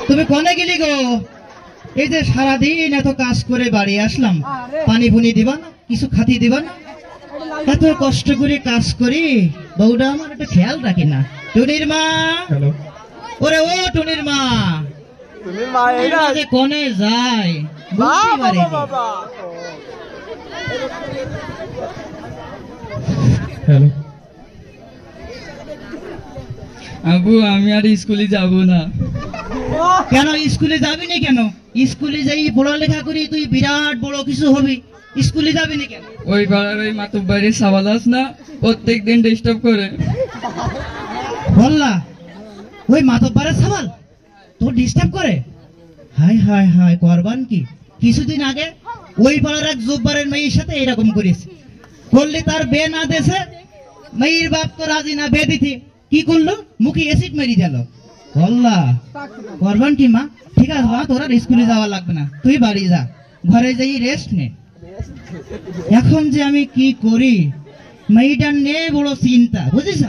তুমি কোনে গেলি গো? এই যে সারাদিন এত কাজ করে বাড়ি আসলাম, পানি ফুনি দিবা না, কিছু খাতি দিবা না? এত কষ্ট করে কাজ করি, বউটা আমার একটু খেয়াল রাখি না। টুনির মা, ওরে ও টুনির মা, তুমি মা এরা যে কোনে যায় বুঝতে পারি না। হ্যালো আবু, আমি আর স্কুলে যাব না। কেন স্কুলে যাবি না কেন? স্কুলে যাই পড়ালেখা করি তুই বিরাট বড় কিছু হবি, স্কুলে যাবি না কেন? ওই পাড়ার ওই মাতুব্বাড়ির সাবাল আস না, প্রত্যেক দিন ডিস্টার্ব করে। বললা ওই মাতব্বারের সাবাল তোর ডিস্টার্ব করে? হায় হায় হায়, করবান কি? কিছুদিন আগে ওই পাড়ার এক জব্বারের মেয়ের সাথে এরকম করিস, করলে তার বে না দেশে, মেয়ের বাপ তো রাজি না বে দিতে, কি করলো? মুখে অ্যাসিড মেরি দিল। বললা করবান কি মা? ঠিক আছে মা, তোর আর স্কুলে যাওয়া লাগবে না, তুই বাড়ি যা, ঘরে যাই রেস্ট নে। এখন যে আমি কি করি, মেয়েটার নে বড় চিন্তা, বুঝিস?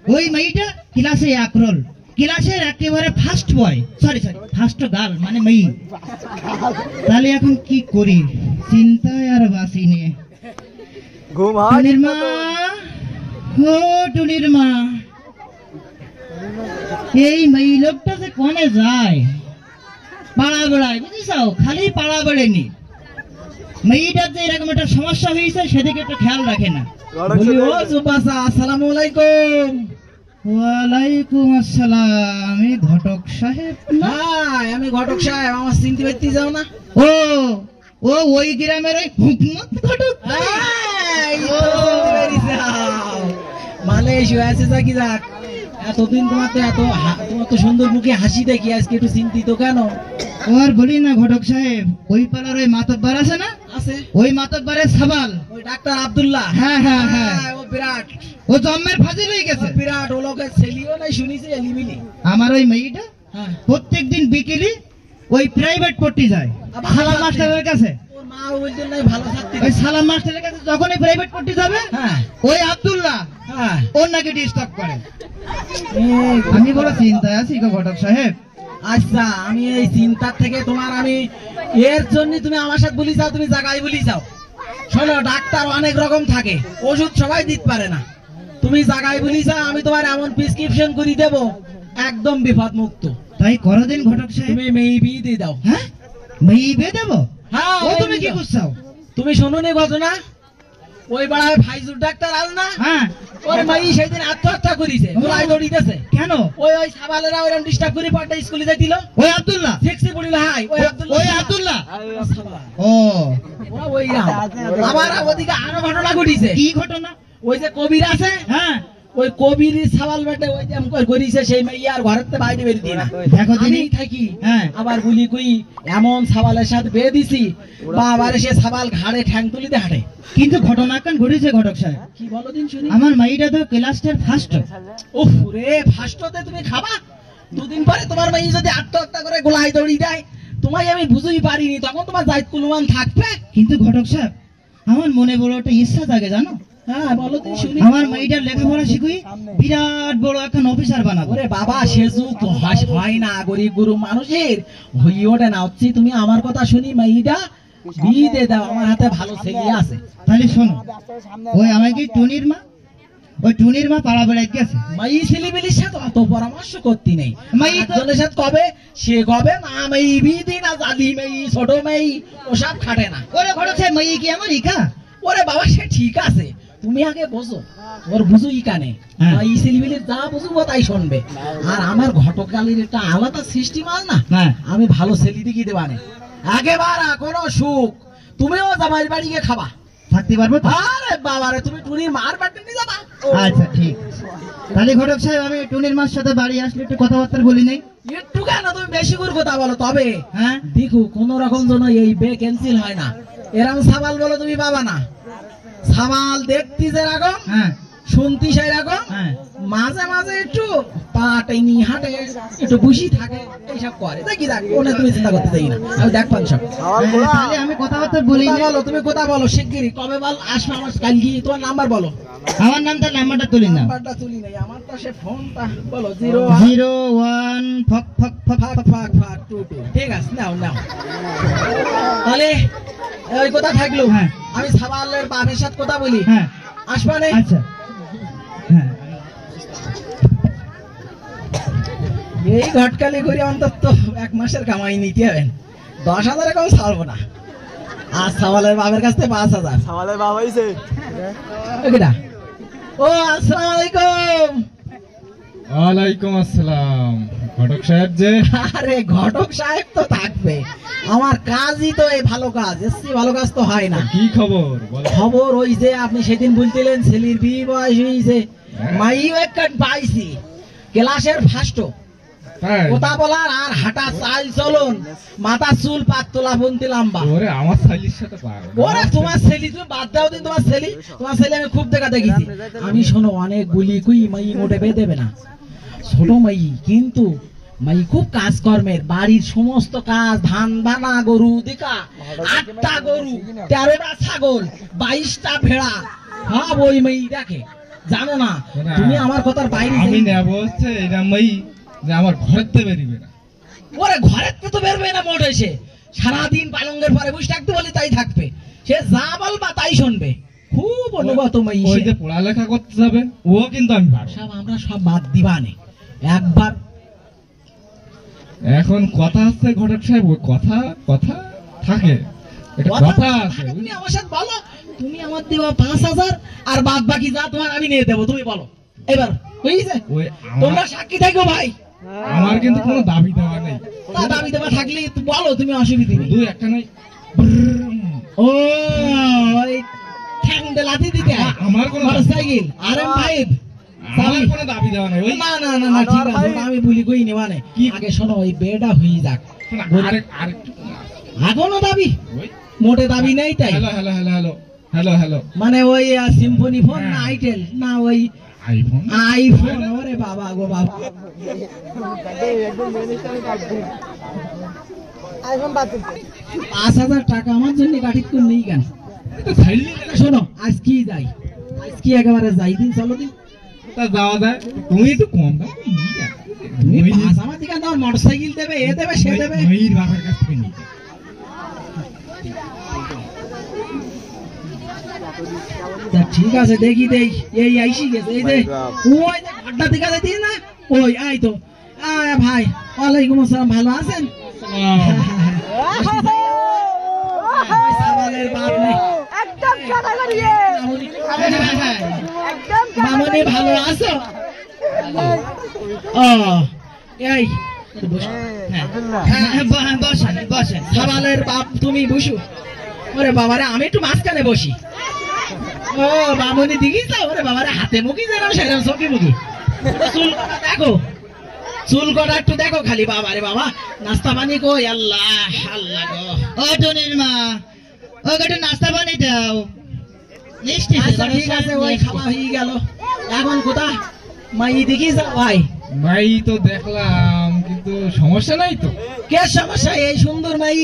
ওই মেয়েটা ক্লাসে একরোল, ক্লাসের একেবারে first boy, sorry first girl মানে মেয়ে। তাহলে এখন কি করি, চিন্তায় আর বাসি নিয়ে। টুনির মা, ও টুনির মা, এই মেয়ে লোকটা যে কোনে যায়, পাড়া বেড়ায়, বুঝিস? খালি পাড়া বেড়েনি, মেয়েটার যে এরকম একটা সমস্যা হয়েছে সেদিকে একটু খেয়াল রাখে না। বলি ও জুবাসা, আসসালামু আলাইকুম। ওয়ালাইকুম আসসালাম। আমি ঘটক সাহেব? হ্যাঁ আমি ঘটক সাহেব, আমার চিনতে পারতে যাও না? ও ও ওই গ্রামের ওই হুকমত ঘটক। মানে আছে যা কি যাক, এতদিন তোমার তো সুন্দর মুখে হাসি দেখি, আজকে একটু চিন্তিত কেন? আর বলি না ঘটক সাহেব, ওই পাড়ার ওই মাতব্বার আছে না, আছে ওই মাতব্বারের সাবাল, ওই ডাক্তার আব্দুল্লাহ। হ্যাঁ হ্যাঁ হ্যাঁ, ও বিরাট, ও জন্মের ফাজিল হয়ে গেছে বিরাট। ও লোকের ছেলেও নাই শুনিছি, এলিমিলি। আমার ওই মেয়েটা হ্যাঁ প্রত্যেক দিন বিকেলে ওই প্রাইভেট পড়তে যায় সালাম মাস্টারের কাছে। ওর মা বলতেন নাই ভালো থাকতে, ওই সালাম মাস্টারের কাছে যখনই প্রাইভেট পড়তে যাবে, হ্যাঁ ওই আব্দুল্লাহ হ্যাঁ ওর নাকি ডিস্টার্ব করে। আমি বড় চিন্তায় আছি গো ঘটক সাহেব। আচ্ছা, আমি এই চিন্তার থেকে তোমার, আমি এর জন্য তুমি আমার সাথে বলি যাও, তুমি জায়গায় বলি যাও। শোনো, ডাক্তার অনেক রকম থাকে, ওষুধ সবাই দিতে পারে না। তুমি জায়গায় বলি যাও, আমি তোমার এমন প্রেসক্রিপশন করে দেব, একদম বিপদ মুক্ত। তাই করদিন ঘটক সাহেব। তুমি মেয়ে বিয়ে দিয়ে দাও। হ্যাঁ মেয়ে বিয়ে দেবো? হ্যাঁ, ও তুমি কি করছো? তুমি শোনো নি ঘটনা? ওই বেড়ায় ফাইজুর ডাক্তার আল না, হ্যাঁ ওর মেয়ে সেদিন আত্মহত্যা করেছে, গোলায় দড়িতেছে। কেন? ওই সাবালেরা ওরকম ডিস্টার্ব করে পাল্টা স্কুলে যাইছিল। ওই আব্দুল্লাহ সিক্সি পড়িল। হাই ওই আব্দুল্লাহ, ওই আব্দুল্লাহ। ও ওরা ওই আবার ওদিকে আরো ঘটনা ঘটিছে। কি ঘটনা? ওই যে কবির আছে, হ্যাঁ ওই কবির সাবাল বেটে ওই যে করিছে, সেই মেয়ে আর ঘরের থেকে বাইরে বেরিয়ে দিই না। দেখো দিনি আমি থাকি, হ্যাঁ আবার বলি কই এমন সাবালের সাথে বেয়ে দিছি, বাবার সে সাবাল ঘাড়ে ঠ্যাং তুলিতে হাঁটে। কিন্তু ঘটনা কেন ঘটেছে ঘটক সাহেব? কি বলো দিন শুনি। আমার মেয়েটা তো ক্লাসটার ফার্স্ট। ওহ রে, ফার্স্টতে তুমি খাবা, দুদিন পরে তোমার মেয়ে যদি আত্মহত্যা করে গোলায় দড়ি দেয়, তোমায় আমি বুঝতেই পারিনি, তখন তোমার দায়িত্ব কুলমান থাকবে। কিন্তু ঘটক সাহেব, আমার মনে বড় একটা ইচ্ছা থাকে জানো। হ্যাঁ বলো দিন শুনি। আমার মেয়েটার লেখাপড়া শিখুই, বিরাট বড় এখন অফিসার বানাবো। ওরে বাবা, সে যুগ তো হয় না, গরিব গুরু মানুষের হই ওঠে না। হচ্ছে তুমি আমার কথা শুনি, মেয়েটা বিয়ে দিয়ে দাও, আমার হাতে ভালো ছেলে আছে। তাহলে শোনো, ওই আমাকে টুনির মা, ওই টুনির মা পাড়া বেড়াই গেছে, মাই ছেলেবেলির সাথে অত পরামর্শ করতে নেই। মাই তো- একজনের সাথে কবে সে কবে না, মেয়ে বিয়ে দিই না, জালি মেয়ে ছোট মেয়ে ওসব খাটে না। ওরে ঘটক সাহেব, মেয়ে কি আমার ইকা? ওরে বাবা, সে ঠিক আছে, তুমি আগে বোঝো, ওর বুঝো ই কানে। হ্যাঁ। এই ছেলেবেলির যা বুঝবো তাই শুনবে। আর আমার ঘটকালির একটা আলাদা সিস্টেম আল না, হ্যাঁ আমি ভালো ছেলে দিকে দেবানে একেবারে কোনো সুখ। তুমিও জামাই বাড়ি গিয়ে খাবা, থাকতে পারবো তো? আরে বাবারে, তুমি টুনির মার বাড়ি নিয়ে যাবা। আচ্ছা ঠিক আছে। তাহলে ঘটক সাহেব, আমি টুনির মার সাথে বাড়ি আসলে একটু কথাবার্তা বলি নেই? একটু কেন, তুমি বেশি করে কথা বলো। তবে হ্যাঁ দেখো কোন রকম যেন এই বে ক্যান্সেল হয় না। এরকম সাবাল বলো তুমি পাবা না। সাবাল দেখতে যেরকম হ্যাঁ শুনতি সেই রকম হ্যাঁ। মাঝে মাঝে একটু পাটাইনি হাটে একটু বসি থাকে এইসব করে দেখি দেখ ওটা তুমি চিন্তা করতে চাই না আমি দেখ পান সব তাহলে আমি কথাবার্তা বলি কথা না। বলো তুমি কথা বলো শিগগিরই কবে বল আসবে আমার কালকে তোমার নাম্বার বলো আমার নাম্বারটা তুলি না। নাম্বারটা তুলি নাই আমার তো সে ফোনটা বলো 0 01 ফক ফক ফক ফাক ফাক ফাক 22 ঠিক আছে নাও নাও তাহলে ওই কথা থাকলো হ্যাঁ। আমি সাবালের বাপের সাথে কথা বলি হ্যাঁ আসবা না আচ্ছা হ্যাঁ এই ঘটকালি করে অন্তত 1 মাসের কামাই নিতে হবে 10,000 কম ছাড়বো না আর সাবালের বাপের কাছ থেকে 5,000 সামালের বাবা হইছে ওকেটা ও আসসালামু আলাইকুম ওয়ালাইকুম আসসালাম ঘটক সাহেব যে আরে ঘটক সাহেব তো থাকবে আমার কাজই তো এই ভালো কাজ এসছি ভালো কাজ তো হয় না কি খবর বলো খবর ওই যে আপনি সেদিন বলছিলেন ছেলের বিয়ে বয়স হয়েছে মাইও একটা পাইছি ক্লাসের ফার্স্ট তাই কথা বলার আর হাঁটা চাল চলন মাথা চুল পাত তোলা বন্তি লাম্বা ওরে আমার শালির সাথে পারবে না। ওরে তোমার ছেলে তুমি বাদ দাও দিন তোমার ছেলে আমি খুব দেখা দেখেছি আমি শোনো অনেক গুলি কুই মাই মোটে বেঁধে দেবে না ছোট মাই কিন্তু মাই খুব কাজ কর্মের বাড়ির সমস্ত কাজ ধান বানা গরু দিকা 8টা গরু 13টা ছাগল 22টা ভেড়া হ্যাঁ ওই মাই দেখে জানো না তুমি আমার কথার বাইরে আমি যাই- নেব হচ্ছে এরমই যে আমার ঘরেতে বেরিবে না ওরে ঘরের থেকে তো বেরবে না মোট এসে সারাদিন পালঙ্গের পরে বসে থাকতে বলে তাই থাকবে সে যা বলবা তাই শুনবে খুব অনুগত মাই ওই যে পড়ালেখা করতে যাবে ও কিন্তু আমি পারবো সব আমরা সব বাদ দিবানে একবার এখন কথা আছে ঘটক সাহেব ওই কথা কথা থাকে এটা কথা আছে তুমি আমার সাথে বলো তুমি আমার দেওয়া 5,000 আর বাদ বাকি যা তোমার আমি নিয়ে দেবো তুমি বলো এবার হয়েছে ওই তোমরা সাক্ষী থাকো ভাই আমার কিন্তু কোনো দাবি দেওয়া নেই তা দাবি দেওয়া থাকলে একটু বলো তুমি অসুবিধা নেই দুই একটা নাই ও ওই ঠ্যাং লাথি দিতে হয়। আমার কোনো মোটরসাইকেল RM5 আমার কোনো দাবি দেওয়া নেই ওই না না না না ঠিক আছে ওটা আমি বলি কই নেওয়া নেই কি? আগে শোনো ওই বেটা হয়ে যাক আরেকটু এখনো দাবি ওই মোটে দাবি নেই তাই hello hello hello hello hello hello মানে ওই সিম্ফনি ফোন না হ্যাঁ। আইটেল না ওই আইফোন আইফোন ওরে বাবা গো বাবা আইফোন বাদ 5,000 টাকা আমার জন্য গাড়ি করে নেই কেন তো ছাইলি না শোনো আজ কি যাই আজ কি একেবারে যাই দিন চলো দিন তা যাওয়া যায় তুমি একটু কম দাও তুমি পাঁচ আমার দিকে দাও মোটরসাইকেল দেবে এ দেবে সে দেবে ময়ূর বাবার কাছ থেকে নিয়ে তা ঠিক আছে দেখি দেই এই আইসি গেছে এই যে ওই যে ঘরটা দিকে দিই না ওই আই তো আয় ভাই ওয়ালাইকুম আসসালাম ভালো আছেন ওই সাবালের বাপ নেই একদম কথা করিয়ে একদম মামনি ভালো আছো ও এই বসো। হ্যাঁ, বসেন বসেন সাবালের বাপ তুমি বসো ওরে বাবারে আমি একটু মাঝখানে বসি ও মামনি দিঘি তো ওরে বাবারে হাতে মুখি যেন সেরকম চোখে মুখি চুল কটা দেখো চুল কটা একটু দেখো খালি বাবারে বাবা নাস্তা পানি কই আল্লাহ আল্লাহ গো ও টনির মা ও একটু নাস্তা পানি দাও মিষ্টি দে, আচ্ছা বড় ঠিক আছে ওই মিষ্টি। খাওয়া হয়ে গেল এখন কোথা মাই দেখি যাও ভাই ভাই তো দেখলাম কিন্তু সমস্যা নাই তো কে সমস্যা এই সুন্দর মাই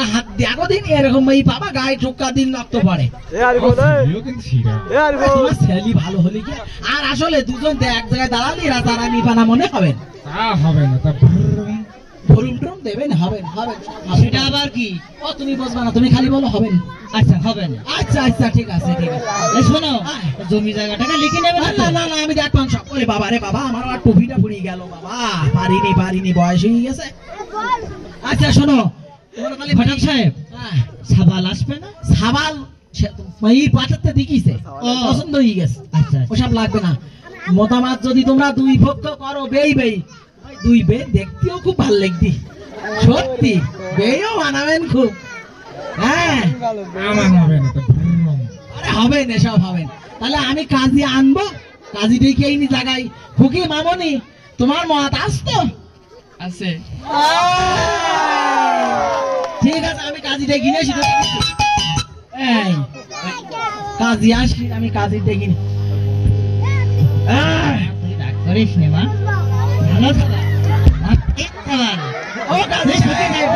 হাত দেখো দিন এরকম মাই বাবা গায়ে ঠোকা দিন রক্ত পড়ে এ আরিফুল ছেলেও কিন্তু শিরা এ আরিফুল তোমার ছেলে ভালো হলে কি আর আসলে দুজন তো এক জায়গায় দাঁড়ালি রাতারা নিপানা মনে হবেন তা হবে না তা ভ্রুম। ভরুম টরুম দেবেন হবেন হবেন সেটা আবার কি ও তুমি বুঝবা না তুমি খালি বলো হবেন আচ্ছা হবে না আচ্ছা আচ্ছা ঠিক আছে ঠিক আছে এই শোনো জমি জায়গাটাকে লিখে নেবে না না না না আমি দেখলাম সব ওরে বাবা রে বাবা আমার আর টুপিটা পুড়ি গেল বাবা পারিনি বয়স হয়ে গেছে আচ্ছা শোনো তোমার খালি ঘটক সাহেব হ্যাঁ, সাবাল আসবে না সাবাল এই পাঠাতে দেখিছে ও। পছন্দ হয়ে গেছে আচ্ছা ওসব লাগবে না মতামত যদি তোমরা দুই পক্ষ করো বেই ওই দুই বে দেখতেও খুব ভালো লাগতি সত্যি বেও মানাবেন খুব হ্যাঁ আমার হবে না তা ভ্রুম। আরে হবেন এসব হবেন তাহলে আমি কাজী আনবো কাজী ডেকে এই জায়গায় খুকি মামনি তোমার মত আসতো আছে ঠিক আছে আমি কাজী ডেকে নিয়ে আসি এই কাজী আসি আমি কাজী ডেকে নিই তুই রাগ করিস নে মা, ভালো থাকা মা, ঠিক খাবার। ও কাজী সাহেব,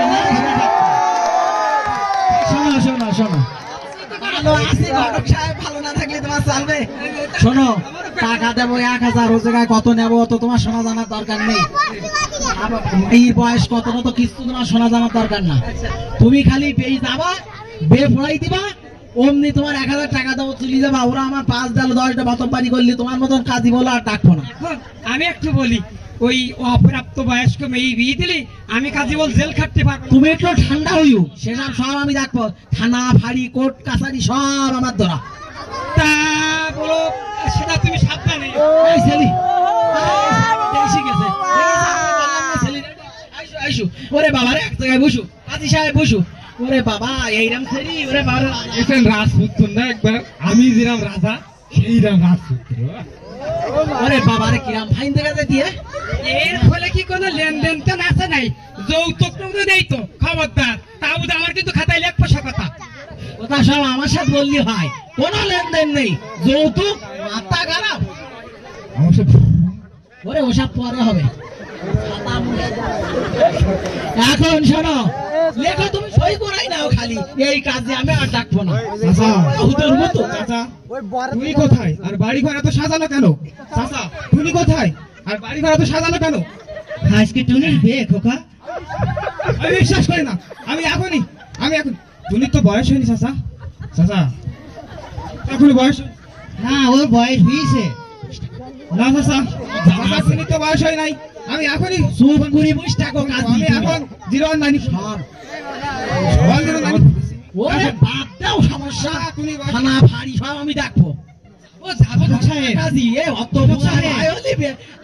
শোনো শোনো শোনো, ভালো আছি ঘটক সাহেব, ভালো না থাকলে তোমার চলবে? শোনো, টাকা দেবো 1000, ও জায়গায় কত নেবো অত তোমার শোনা জানার দরকার নেই। এই বয়স কত তো কিছু তোমার শোনা জানার দরকার না। তুমি খালি পেয়ে যাবা, বে পড়াই দিবা, অমনি তোমার 1000 টাকা দেবো, চলে যাবা। ওরা আমার 5 ডাল 10টা বাতম বাড়ি করলে তোমার মতন কাজী বলো আর ডাকবো না। আমি একটু বলি, ওই অপ্রাপ্ত বয়স্ক মেয়ে বিয়ে দিলে আমি কাজী বল জেল খাটতে পারবো না। তুমি একটু ঠান্ডা হইও, সেসব সব আমি দেখবো। থানা ফাঁড়ি কোর্ট কাছারি সব আমার ধরা। তা বলো, সেটা তুমি সাবধানে। এই ছেলে, এসে গেছে। আইসো, আইসো। ওরে বাবা রে, এক জায়গায় বসু, কাজী সাহেব বসু। ওরে বাবা, এইরাম ছেড়ি, ওরে বাবা। এখানে রাজপুত্র না একবার, আমি যেরাম রাজা সেইরাম রাজপুত্র। ওরে বাবা রে, কিরাম ফাইন দেখা যায় দিয়ে। এর ফলে কি কোনো লেনদেন তো আছে নাই? যৌতুক তো দেই তো, খবরদার। তাও আমার কিন্তু খাতায় লেখ পয়সা কথা। কথা সব আমার সাথে বললি হয়, কোনো লেনদেন নেই। যৌতুক মাথা খারাপ। আমার সব ওরে ওসব পরে হবে। এখন শোনো, লেখো তুমি সই করাই নাও খালি, এই কাজে আমি আর ডাকবো না। চাচা, হুতুর মতো। চাচা ওই বড় তুমি কোথায়? আর বাড়ি ঘর এত সাজানো কেন? চাচা তুমি কোথায়? আর বাড়ি ঘর এত সাজানো কেন? আজকে টুনির বিয়ে খোকা। আমি বিশ্বাস করি না। আমি এখন টুনির তো বয়স হয়নি চাচা। চাচা এখনো বয়স হয়নি। না, ওর বয়স হয়েছে। না চাচা, চাচা টুনির তো বয়স হয় নাই। আমি এখনই চুপ করে বসে থাকো, কাজী। আমি এখন 019 সব। 019 ওরে বাদ দাও, সমস্যা। তুমি বসো। থানা ফাঁড়ি সব আমি ডাকবো। ও যাবো ঘটক সাহেব। কাজী, এ অত ঘটক বড় সাহেব। ভাই হলে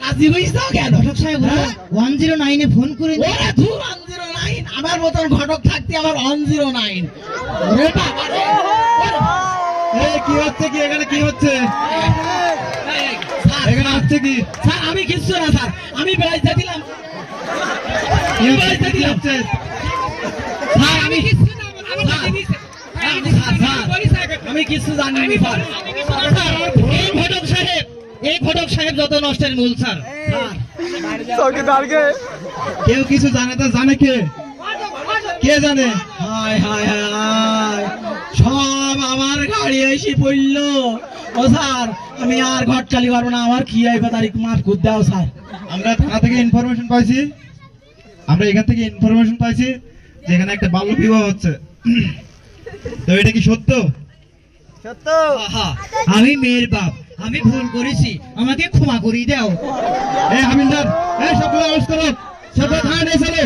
কাজী হইছ কেন? ঘটক সাহেব, ওরা 109-এ ফোন করে ওরে ধুর 109, আমার মতন ঘটক থাকতে আমার 109। ওরে বাবা রে, এই কি হচ্ছে কি এখানে? কি হচ্ছে স্যার, এখানে? হচ্ছে কি? স্যার আমি কিচ্ছু না স্যার, আমি বেড়াইতে দিলাম। কি হচ্ছে? কি হচ্ছে? স্যার আমি কিছু না, আমার কাছে নিছে। আমি কিছু জানি না স্যার। এই ঘটক সাহেব যত নষ্টের মূল স্যার। চৌকিদার কে কেউ কিছু জানে? তো জানে কে? কে জানে? হায় হায় হায়, সব আমার গাড়ি এসে পড়লো। ও স্যার, আমি আর ঘর চালি পারবো না, আমার কি আইবা তারিখ মাফ করে দাও স্যার। আমরা থানা থেকে ইনফরমেশন পাইছি, আমরা এখান থেকে ইনফরমেশন পাইছি যে এখানে একটা বাল্য বিবাহ হচ্ছে। তো এটা কি সত্য? সত্য আহা, আমি মেয়ের বাপ, আমি ভুল করেছি, আমাকে ক্ষমা করিয়ে দাও। এই হাবিলদার, এই সবগুলো অরেস্ট করো, সব থানা নিয়ে চলো।